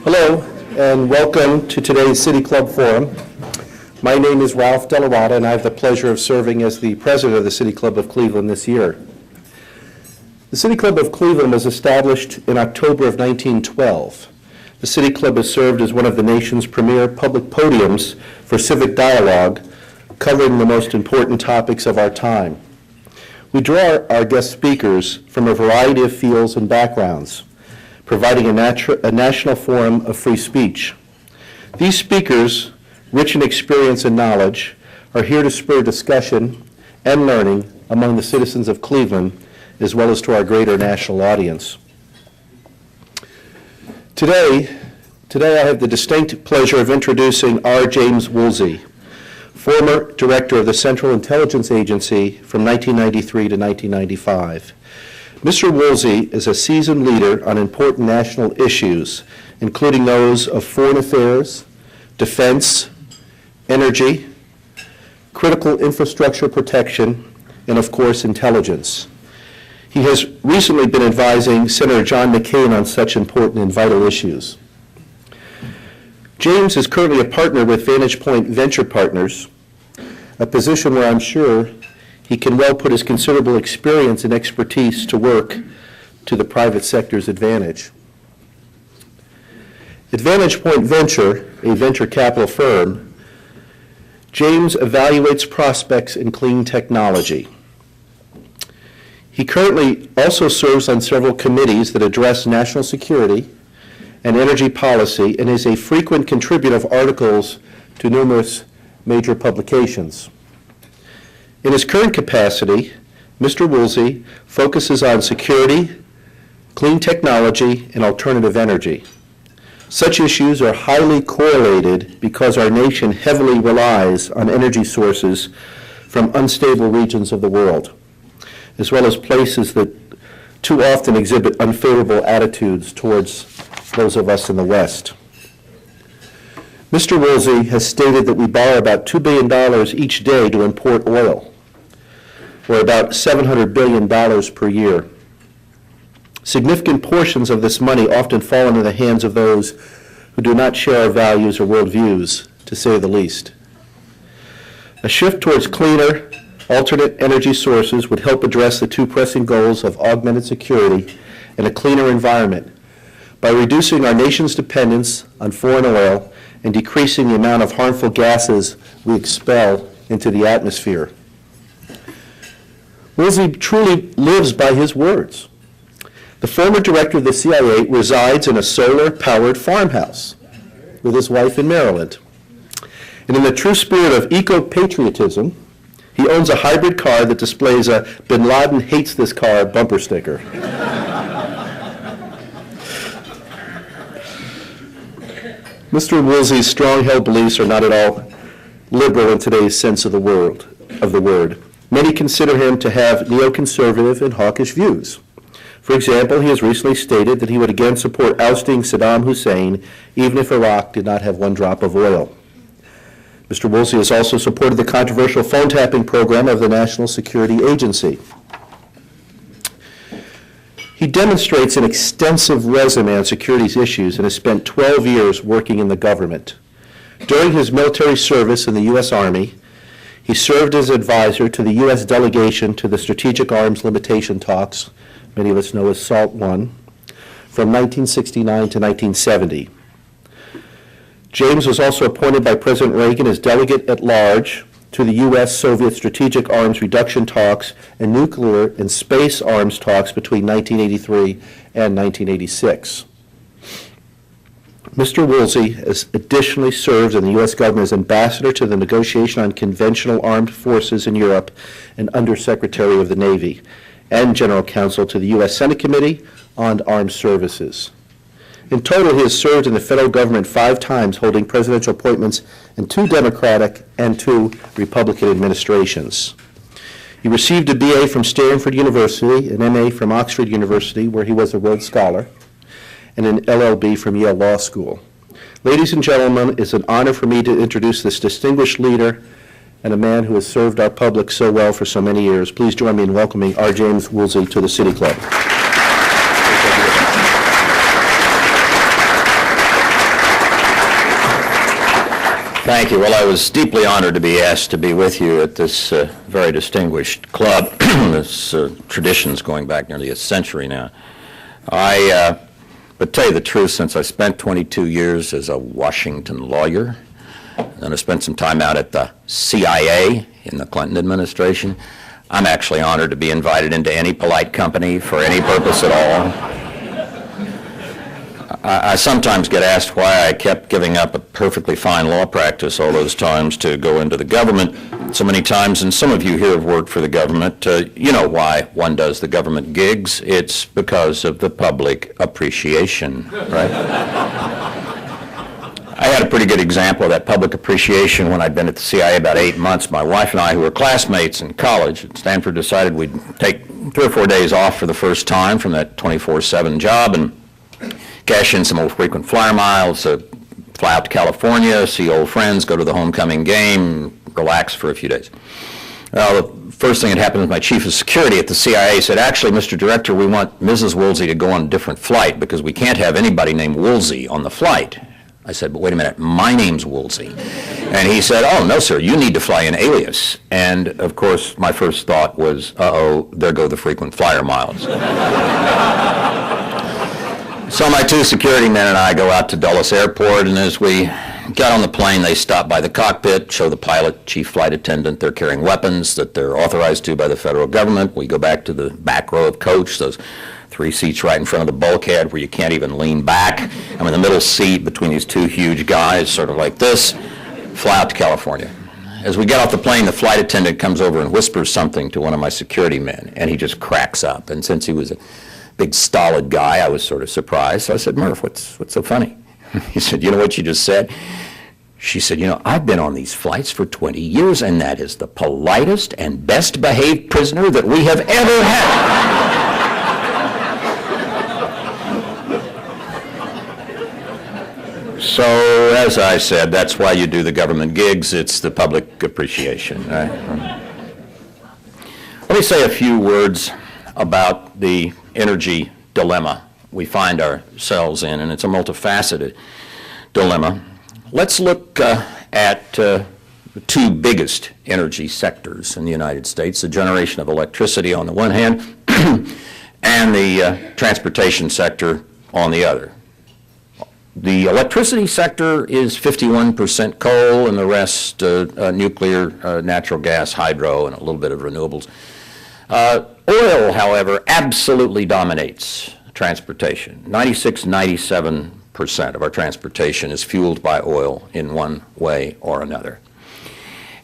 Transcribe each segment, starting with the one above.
Hello, and welcome to today's City Club Forum. My name is Ralph Delarada, and I have the pleasure of serving as the president of the City Club of Cleveland this year. The City Club of Cleveland was established in October of 1912. The City Club has served as one of the nation's premier public podiums for civic dialogue, covering the most important topics of our time. We draw our guest speakers from a variety of fields and backgrounds, providing a national forum of free speech. These speakers, rich in experience and knowledge, are here to spur discussion and learning among the citizens of Cleveland, as well as to our greater national audience. Today I have the distinct pleasure of introducing R. James Woolsey, former director of the Central Intelligence Agency from 1993 to 1995. Mr. Woolsey is a seasoned leader on important national issues, including those of foreign affairs, defense, energy, critical infrastructure protection, and of course, intelligence. He has recently been advising Senator John McCain on such important and vital issues. James is currently a partner with VantagePoint Venture Partners, a position where I'm sure he can well put his considerable experience and expertise to work to the private sector's advantage. At VantagePoint Venture, a venture capital firm, James evaluates prospects in clean technology. He currently also serves on several committees that address national security and energy policy and is a frequent contributor of articles to numerous major publications. In his current capacity, Mr. Woolsey focuses on security, clean technology, and alternative energy. Such issues are highly correlated because our nation heavily relies on energy sources from unstable regions of the world, as well as places that too often exhibit unfavorable attitudes towards those of us in the West. Mr. Woolsey has stated that we borrow about $2 billion each day to import oil, or about $700 billion per year. Significant portions of this money often fall into the hands of those who do not share our values or worldviews, to say the least. A shift towards cleaner, alternate energy sources would help address the two pressing goals of augmented security and a cleaner environment by reducing our nation's dependence on foreign oil and decreasing the amount of harmful gases we expel into the atmosphere. Woolsey truly lives by his words. The former director of the CIA resides in a solar-powered farmhouse with his wife in Maryland. And in the true spirit of eco-patriotism, he owns a hybrid car that displays a "Bin Laden hates this car" bumper sticker. Mr. Woolsey's strong-held beliefs are not at all liberal in today's sense of the word. Many consider him to have neoconservative and hawkish views. For example, he has recently stated that he would again support ousting Saddam Hussein even if Iraq did not have one drop of oil. Mr. Woolsey has also supported the controversial phone tapping program of the National Security Agency. He demonstrates an extensive resume on securities issues and has spent 12 years working in the government. During his military service in the U.S. Army, he served as advisor to the U.S. delegation to the Strategic Arms Limitation Talks, many of us know as SALT I, from 1969 to 1970. James was also appointed by President Reagan as delegate at large to the U.S.-Soviet strategic arms reduction talks and nuclear and space arms talks between 1983 and 1986. Mr. Woolsey has additionally served in the U.S. government as ambassador to the Negotiation on Conventional Armed Forces in Europe and Undersecretary of the Navy, and General Counsel to the U.S. Senate Committee on Armed Services. In total, he has served in the federal government 5 times, holding presidential appointments in 2 Democratic and 2 Republican administrations. He received a BA from Stanford University, an MA from Oxford University, where he was a Rhodes Scholar, and an LLB from Yale Law School. Ladies and gentlemen, it's an honor for me to introduce this distinguished leader and a man who has served our public so well for so many years. Please join me in welcoming R. James Woolsey to the City Club. Thank you. Well, I was deeply honored to be asked to be with you at this very distinguished club. This tradition's going back nearly a century now. But tell you the truth, since I spent 22 years as a Washington lawyer, and I spent some time out at the CIA in the Clinton administration, I'm actually honored to be invited into any polite company for any purpose at all. I sometimes get asked why I kept giving up a perfectly fine law practice all those times to go into the government so many times, and some of you here have worked for the government. You know why one does the government gigs. It's because of the public appreciation, right? I had a pretty good example of that public appreciation when I'd been at the CIA about 8 months. My wife and I, who were classmates in college at Stanford, decided we'd take 3 or 4 days off for the first time from that 24/7 job and cash in some old frequent flyer miles, fly out to California, see old friends, go to the homecoming game, relax for a few days. Well, the first thing that happened was my chief of security at the CIA said, actually, Mr. Director, we want Mrs. Woolsey to go on a different flight because we can't have anybody named Woolsey on the flight. I said, but wait a minute, my name's Woolsey. And he said, oh, no, sir, you need to fly an alias. And, of course, my first thought was, uh-oh, there go the frequent flyer miles. So my 2 security men and I go out to Dulles Airport, and as we got on the plane, they stop by the cockpit, show the pilot, chief flight attendant they're carrying weapons that they're authorized to by the federal government. We go back to the back row of coach, those 3 seats right in front of the bulkhead where you can't even lean back. I'm in the middle seat between these 2 huge guys, sort of like this, fly out to California. As we get off the plane, the flight attendant comes over and whispers something to one of my security men, and he just cracks up. And since he was a big stolid guy, I was sort of surprised. So I said, Murph, what's so funny? He said, you know what you just said? She said, you know, I've been on these flights for 20 years, and that is the politest and best behaved prisoner that we have ever had. So, as I said, that's why you do the government gigs. It's the public appreciation. Right? Let me say a few words about the energy dilemma we find ourselves in, and it's a multifaceted dilemma. Let's look at the 2 biggest energy sectors in the United States, the generation of electricity on the one hand and the transportation sector on the other. The electricity sector is 51% coal and the rest nuclear, natural gas, hydro, and a little bit of renewables. Oil, however, absolutely dominates transportation. 97% of our transportation is fueled by oil in one way or another.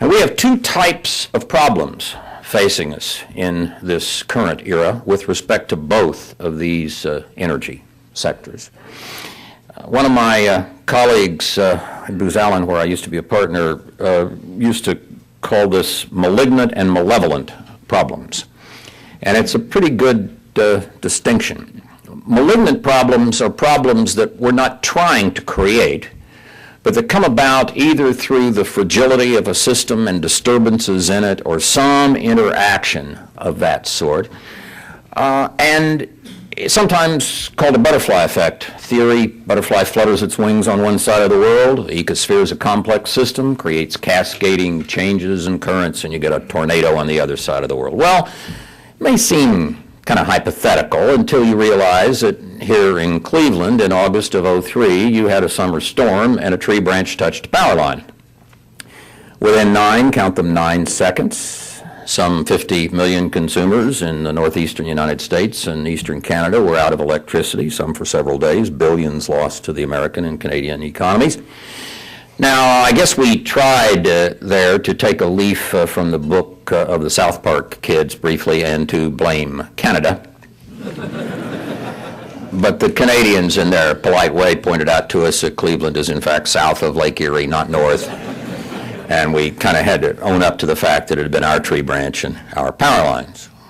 And we have 2 types of problems facing us in this current era with respect to both of these energy sectors. One of my colleagues in Booz Allen, where I used to be a partner, used to call this malignant and malevolent problems. And it's a pretty good distinction. Malignant problems are problems that we're not trying to create, but that come about either through the fragility of a system and disturbances in it or some interaction of that sort. And sometimes called a butterfly effect theory. Butterfly flutters its wings on one side of the world. The ecosphere is a complex system, creates cascading changes and currents, and you get a tornado on the other side of the world. Well, it may seem kind of hypothetical until you realize that here in Cleveland in August of '03, you had a summer storm and a tree branch touched a power line. Within 9 seconds, some 50 million consumers in the northeastern United States and eastern Canada were out of electricity, some for several days, billions lost to the American and Canadian economies. Now, I guess we tried there to take a leaf from the book of the South Park kids briefly and to blame Canada. But the Canadians, in their polite way, pointed out to us that Cleveland is in fact south of Lake Erie, not north. And we kind of had to own up to the fact that it had been our tree branch and our power lines.